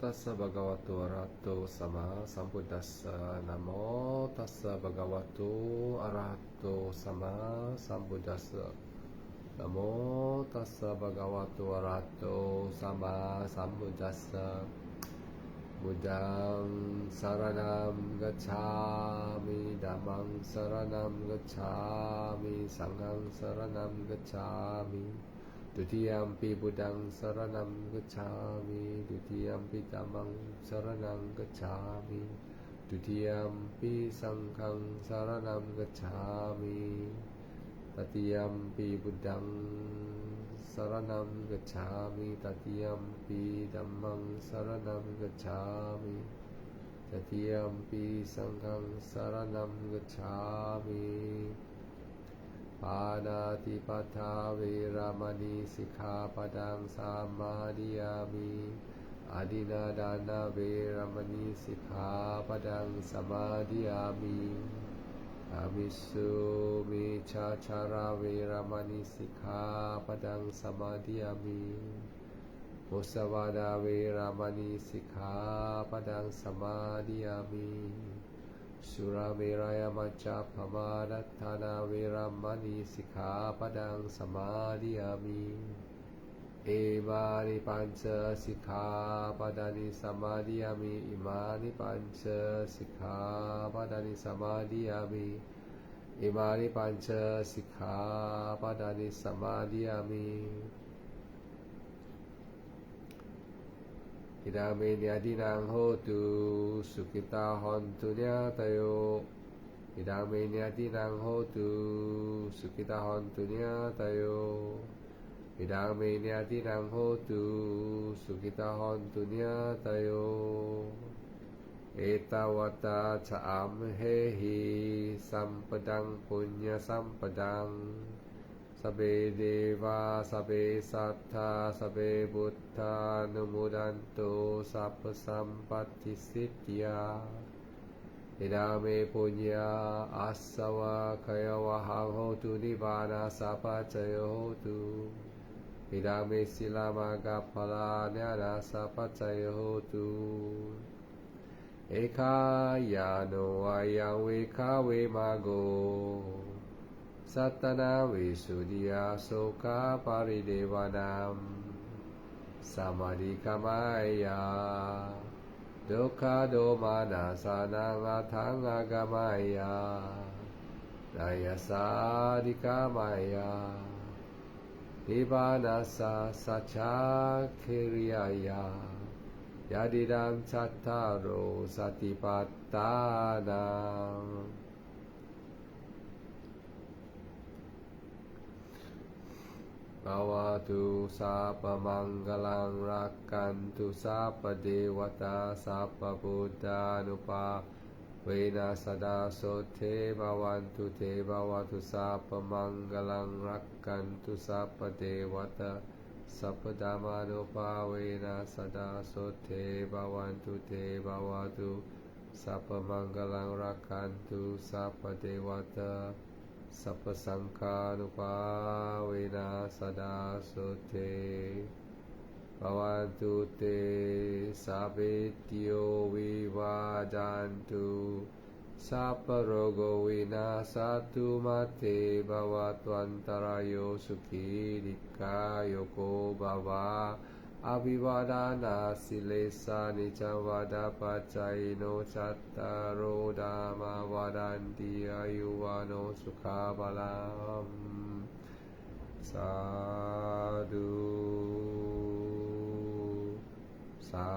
ตัสสะภะคะวะโตอะระหะโตสัมมาสัมพุทธัสสะนะโมตัสสะภะคะวะโตอะระหะโตสัมมาสัมพุทธัสสะนะโมตัสสะภะคะวะโตอะระหะโตสัมมาสัมพุทธัสสะบุตังสรณังกัจฉามิธัมมังสรณังกัจฉามิสังฆังสรณังกัจฉามิดุติยัมปิพุทธังสรณังกัจฉามิดุติยัมปิธัมมังสรณังกัจฉามิดุติยัมปิสังฆังสรณังกัจฉามิตติยัมปิพุทธังสรณังกัจฉามิตติยัมปิธัมมังสรณังกัจฉามิตติยัมปิสังฆังสรณังกัจฉามิปานาติปาทาเวรมณีสิกขาปดังสมาธิยามิอาดินาดานาเวรมณีสิกขาปดังสมาธิยามิอามิสุมิชาชาราเวรมณีสิกขาปดังสมาธิยามิมุสาวาดาเวรมณีสิกขาปดังสมาธิยามิสุราเมรยมัจจาปมาดัฏฐานาเวรมณีสิกขาปดังสมาธิยามิเอมานิปัญจสิกขาปดานิสมาธิยามิอิมานิปัญจสิกขาปดานิสมาธิยามิอิมานิปัญจสิกขาปดานิสมาธิยามิอิดามิญาตินังโหตุสุขิตาหันตุญาตโยอิดามิญาตินังโหตุสุขิตาหันตุญาตโยอิดามิญาตินังโหตุสุขิตาหันตุญาตโยเอตาวตาชะอัมเหหิสัมปดังปุญญสัมปดังสเปเดวาสเปสัทธาสเปบุตธานุโมดันโตสัพพสัมปติสิทธิยาอิดาเมปุญญาอัสสวะขยวะหังโหตุนิบานาสัพพะเจโยโหตุอิดาเมศิลามากัปปลาเนนาสัพพะเจโยโหตุเอคายาโนวายังเวคาเวมาโกสัตตนาวิสุทธิยาโสกาปาริเดวานามสัมมาดิกามายาดุขาโดมานาสานังอาทังอากามายานายสาดิกามายานิบานาสาสัจจคิริยายายาดิดังชัตตาโรสติปัฏฐานังภาวะตุสัพพมังคลังรักขันตุสัพพเทวตาสัพพพุทธานุภาเวนัสสดาโสเทภวันตุเทภวตุสัพพมังคลังรักขันตุสัพพเทวตาสัพพธรรมานุภาเวนัสสดาโสเทภวันตุเทภวตุสัพพมังคลังรักขันตุสัพพเทวตาสัพพสังฆานุภาเวนัสสดาโสเทภวันตุเตสัพพิติโยวิวาจันตุสัพพโรโกวินาศตุมาเตภวัตวันตรายโยสุขีริกายโยโกภวะอภิวาทานาสิเลสานิจวาดาปัจจัยโนจัตตารโอธรรมาวาดันติอายุวาโนสุขาภลังสาธุสา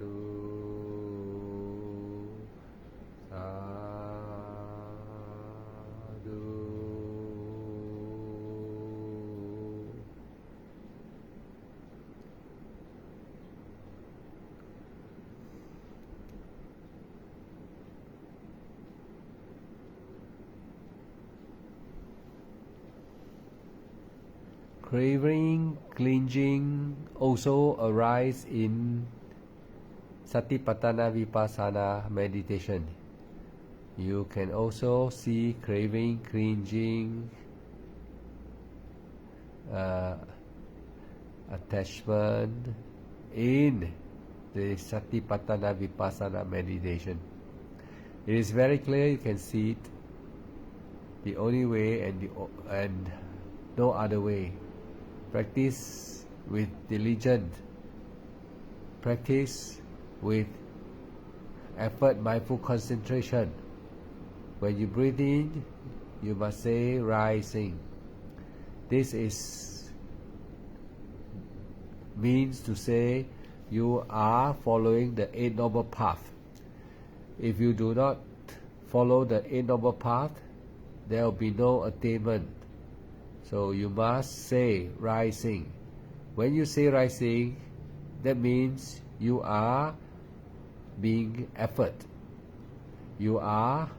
ธุสาธุ Craving, clinging also arise in Satipatthana Vipassana meditation. You can also see craving, clinging, attachment, in the Satipatthana Vipassana meditation. It is very clear, you can see it. The only way and no other way. Practice with diligence. Practice with effort, mindful concentration. When you breathe in, you must say rising. This means to say you are following the Eight Noble Path. If you do not follow the Eight Noble Path, there will be no attainment. So you must say rising. When you say rising, that means you are being effort. You are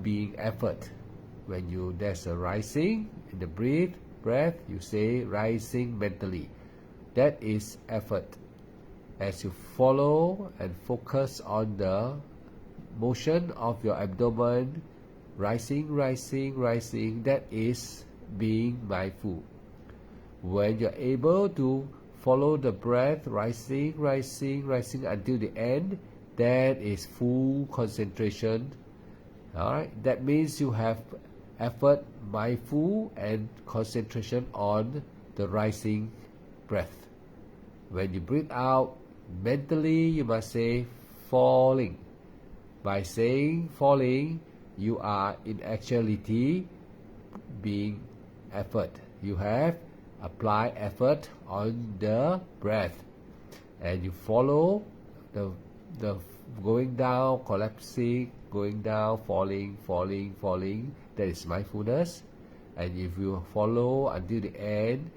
being effort. When there's a rising in the breath, you say rising mentally. That is effort. As you follow and focus on the motion of your abdomen, rising, that is being mindful. When you're able to follow the breath, rising until the end, that is full concentration. Alright, that means you have effort, mindful, and concentration on the rising breath. When you breathe out, mentally you must say falling. By saying falling, you are in actuality being effort. You have applied effort on the breath, and you follow the going down, collapsing, going down, falling. That is mindfulness. And if you follow until the end,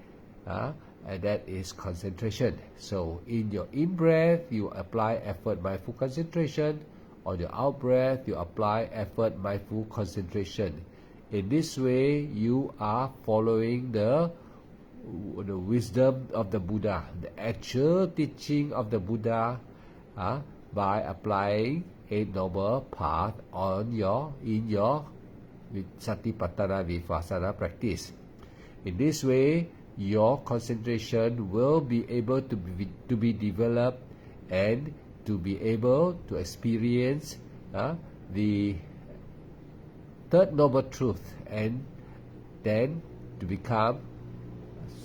and that is concentration. So in your in-breath, you apply effort, mindful concentration. On your out-breath, you apply effort, mindful concentration. In this way, you are following the wisdom of the Buddha, the actual teaching of the Buddha, by applying Eight Noble Path in your Satipatthana Vipassana practice. In this way, your concentration will be able to be developed and to be able to experience the Third Noble Truth, and then to become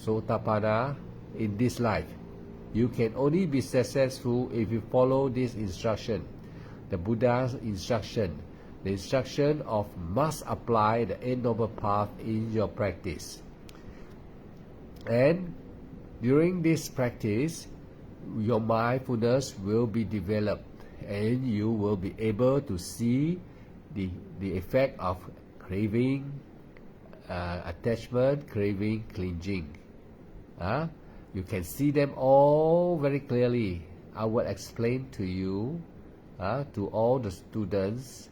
Sotapanna in this life. You can only be successful if you follow this instruction, the Buddha's instruction, the instruction of must apply the Eight Noble Path in your practice. And during this practice, your mindfulness will be developed, and you will be able to see the effect of craving, attachment, craving, clinging. You can see them all very clearly. I will explain to you, to all the students,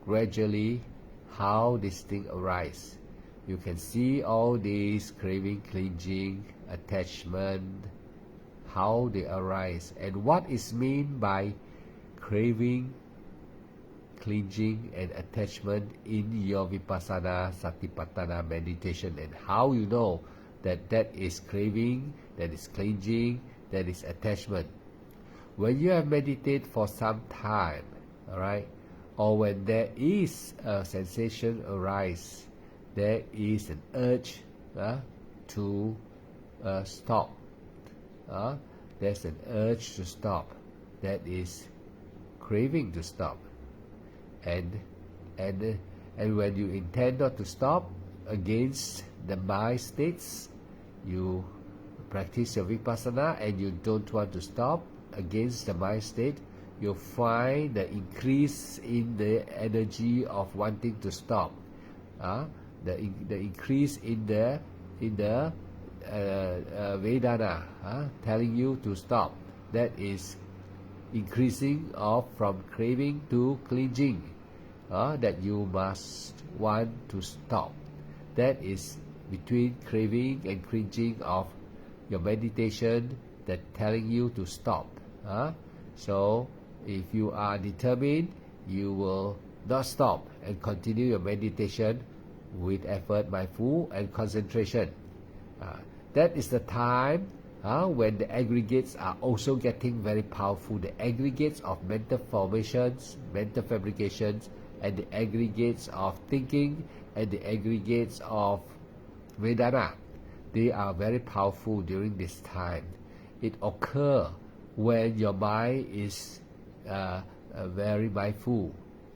gradually how this thing arises. You can see all these craving, clinging, attachment, how they arise, and what is meant by craving, clinging, and attachment in your Vipassana Satipatthana meditation, and how you know that is craving, that is clinging, that is attachment. When you have meditated for some time, alright, or when there is a sensation arise, there is an urge to stop. There's an urge to stop. That is craving to stop. And when you intend not to stop against the mind states, you practice your Vipassana and you don't want to stop against the mind state, you'll find the increase in the energy of wanting to stop. The increase in the Vedana telling you to stop. That is increasing from craving to clinging, that you must want to stop. That is between craving and clinging of your meditation that telling you to stop. So if you are determined, you will not stop and continue your meditation with effort, mindful, and concentration. That is the time when the aggregates are also getting very powerful, the aggregates of mental formations, mental fabrications, and the aggregates of thinking, and the aggregates of Vedana, they are very powerful during this time. It occurs when your mind is very mindful,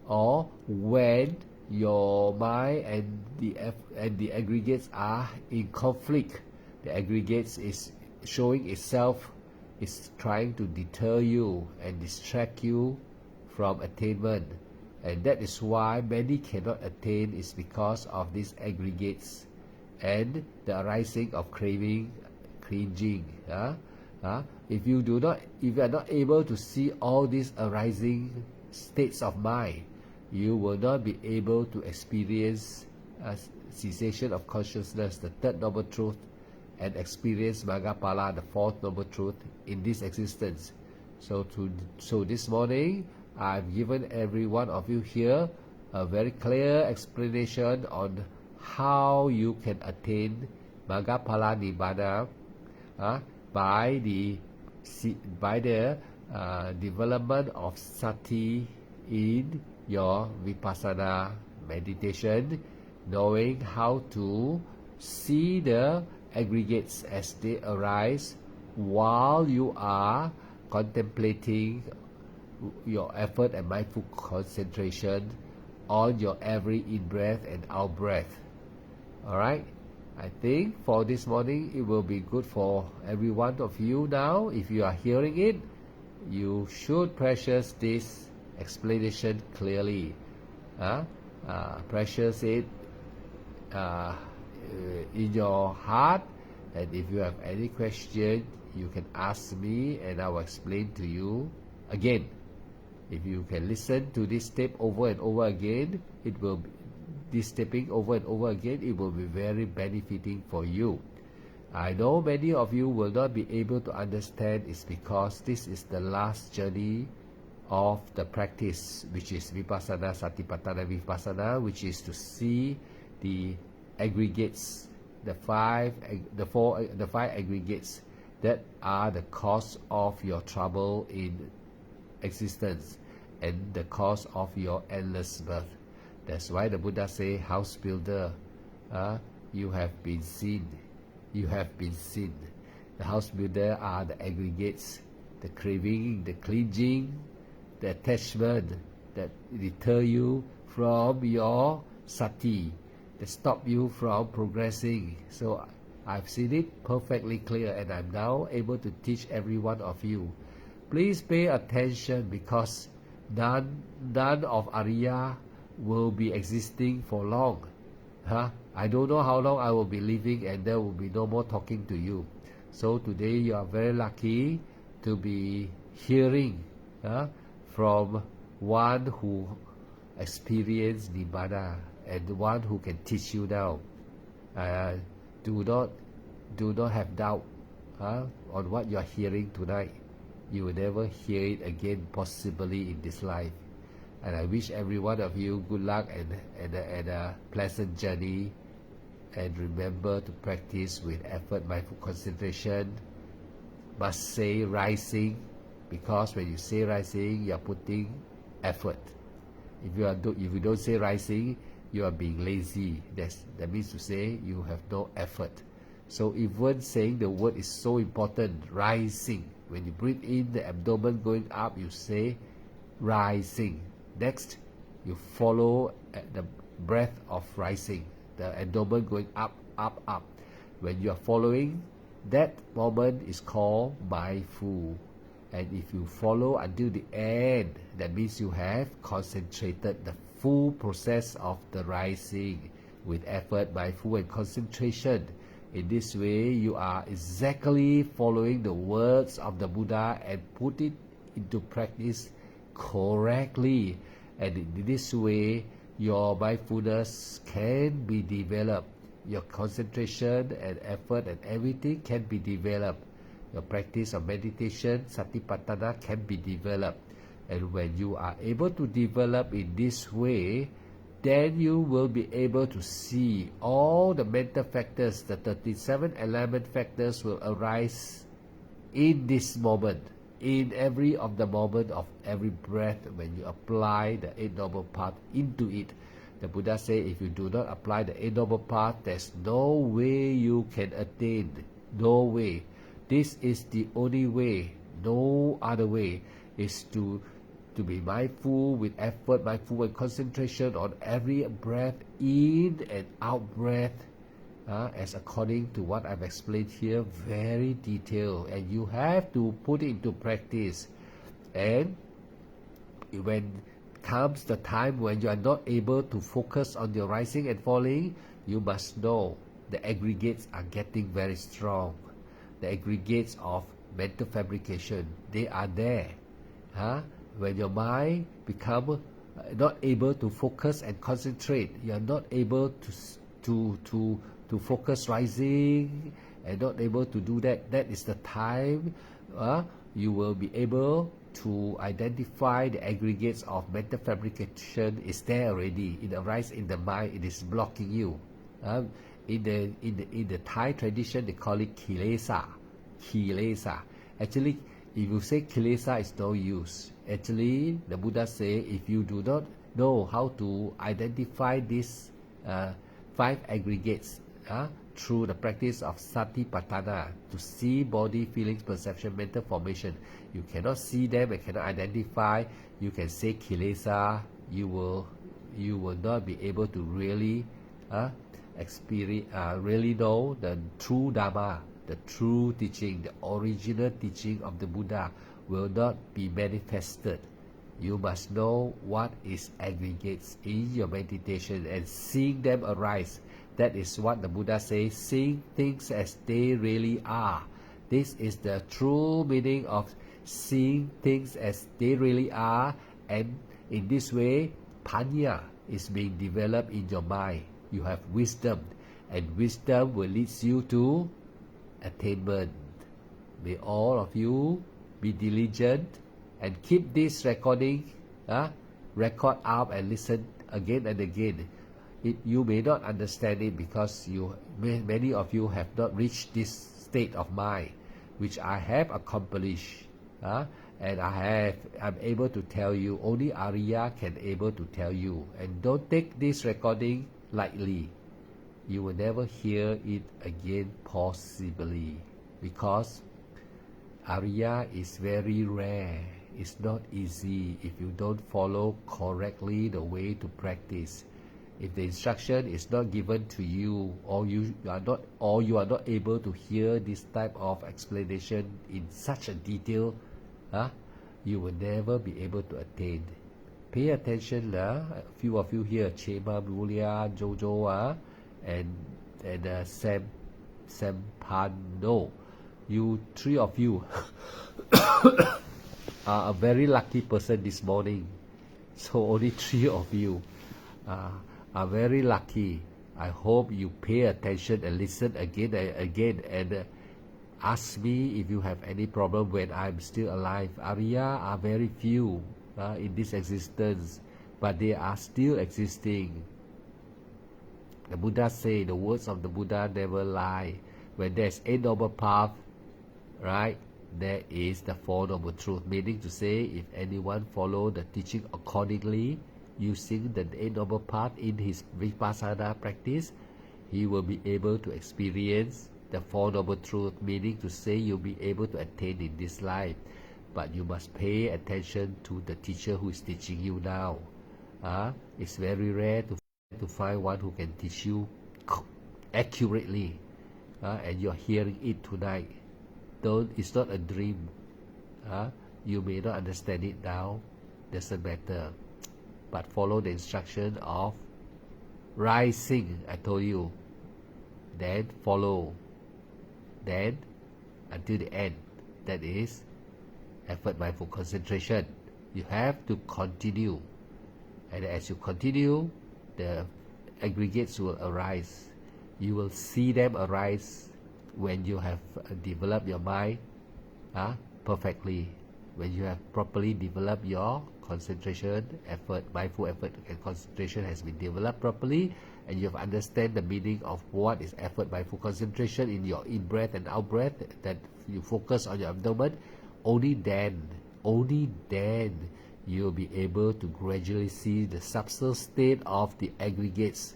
or when your mind and the aggregates are in conflict. The aggregates is showing itself, is trying to deter you and distract you from attainment, and that is why many cannot attain, is because of these aggregates and the arising of craving, cringing. If you are not able to see all these arising states of mind, you will not be able to experience cessation of consciousness, the third noble truth, and experience Maggaphala, the fourth noble truth, in this existence. So this morning, I've given every one of you here a very clear explanation on how you can attain Maggaphala Nibbana by the development of sati in your vipassana meditation, knowing how to see the aggregates as they arise while you are contemplating your effort and mindful concentration on your every in-breath and out-breath. Alright, I think for this morning it will be good for every one of you now. If you are hearing it, you should precious this explanation clearly. Precious it in your heart, and if you have any question, you can ask me and I will explain to you again. If you can listen to this tape over and over again, this taping over and over again, it will be very benefiting for you. I know many of you will not be able to understand. It's because this is the last journey of the practice, which is Vipassana, Satipatthana Vipassana, which is to see the aggregates, the five aggregates that are the cause of your trouble in existence and the cause of your endless birth. That's why the Buddha say, house builder, you have been seen. You have been seen. The house builder are the aggregates, the craving, the clinging, the attachment that deter you from your sati, that stop you from progressing. So I've seen it perfectly clear, and I'm now able to teach every one of you. Please pay attention, because none of Arya will be existing for long. I don't know how long I will be living, and there will be no more talking to you. So today you are very lucky to be hearing from one who experienced Nibbana and one who can teach you now. Do not have doubt on what you are hearing tonight. You will never hear it again, possibly in this life. And I wish every one of you good luck and a pleasant journey. And remember to practice with effort, mindful concentration. Must say rising, because when you say rising, you are putting effort. If you don't say rising, you are being lazy. That means to say you have no effort. So even saying the word is so important, rising. When you breathe in, the abdomen going up, you say rising. Next, you follow the breath of rising, the abdomen going up, up, up. When you are following, that moment is called mindful. And if you follow until the end, that means you have concentrated the full process of the rising with effort, mindful, and concentration. In this way, you are exactly following the words of the Buddha and put it into practice correctly. And in this way, your mindfulness can be developed. Your concentration and effort and everything can be developed. Your practice of meditation, Satipatthana, can be developed. And when you are able to develop in this way, then you will be able to see all the mental factors, the 37 element factors will arise in this moment, in every of the moment of every breath, when you apply the Eight Noble Path into it. The Buddha say, if you do not apply the Eight Noble Path, there's no way you can attain. No way. This is the only way. No other way is to be mindful with effort, mindful and concentration on every breath in and out breath, as according to what I've explained here, very detailed, and you have to put it into practice. And when comes the time when you are not able to focus on your rising and falling, you must know the aggregates are getting very strong. The aggregates of mental fabrication, they are there. When your mind become not able to focus and concentrate, you are not able to focus rising and not able to do that. That is the time you will be able to identify the aggregates of mental fabrication is there already. It arises in the mind. It is blocking you. In the Thai tradition, they call it kilesa. Kilesa. Actually, if you say kilesa, it's no use. Actually, the Buddha say, if you do not know how to identify these 5 aggregates through the practice of satipatthana, to see body, feelings, perception, mental formation, you cannot see them and cannot identify. You can say kilesa. You will not be able to really experience, really know the true Dharma, the true teaching, the original teaching of the Buddha will not be manifested. You must know what is aggregates in your meditation and seeing them arise. That is what the Buddha says, seeing things as they really are. This is the true meaning of seeing things as they really are, and in this way, Panya is being developed in your mind. You have wisdom, and wisdom will lead you to attainment. May all of you be diligent and keep this recording, record up and listen again and again. You may not understand it because many of you have not reached this state of mind, which I have accomplished, and I'm able to tell you. Only Arya can able to tell you. And don't take this recording lightly. You will never hear it again, possibly, because Arya is very rare. It's not easy if you don't follow correctly the way to practice. If the instruction is not given to you, or you are not able to hear this type of explanation in such a detail, you will never be able to attain. Pay attention, a few of you here, Chema, Mulia, Jojo, and Sampano. You 3 of you are a very lucky person this morning. So only 3 of you are very lucky. I hope you pay attention and listen again and again, and ask me if you have any problem when I'm still alive. Arya are very few in this existence, but they are still existing. The Buddha say, the words of the Buddha never lie. When there's Eight Noble Path, right, there is the Four Noble Truth. Meaning to say, if anyone follow the teaching accordingly, using the Eight Noble Path in his Vipassana practice, he will be able to experience the Four Noble Truth. Meaning to say, you'll be able to attain in this life. But you must pay attention to the teacher who is teaching you now. It's very rare to find one who can teach you accurately, and you're hearing it tonight. It's not a dream. You may not understand it now, doesn't matter, but follow the instruction of rising. I told you, then follow, then until the end. That is effort, mindful concentration. You have to continue, and as you continue, the aggregates will arise. You will see them arise when you have developed your mind perfectly. When you have properly developed your concentration, effort, mindful effort and concentration has been developed properly, and you have understand the meaning of what is effort mindful concentration in your in breath and out breath, that you focus on your abdomen, only then you'll be able to gradually see the subtle state of the aggregates.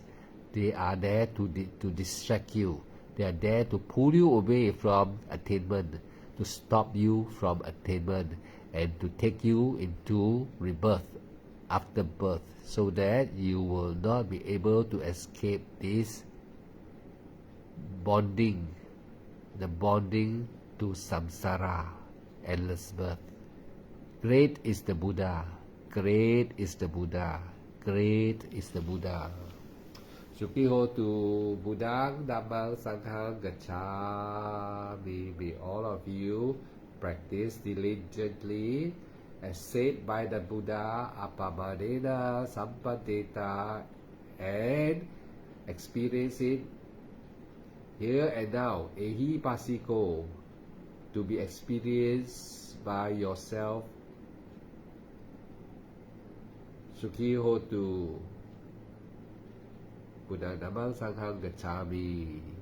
They are there to distract you. They are there to pull you away from attainment, to stop you from attainment, and to take you into rebirth after birth, so that you will not be able to escape this bonding, the bonding to samsara, endless birth. Great is the Buddha. Great is the Buddha. Great is the Buddha. Suki hotu Buddhang Dhammang Sanghang Gacchami. May all of you practice diligently as said by the Buddha, Apamadena Sampanteta, and experience it here and now, ehi pasiko, to be experienced by yourself. Sukhi hotu Buddha Dhammang Sanghang Gacchami.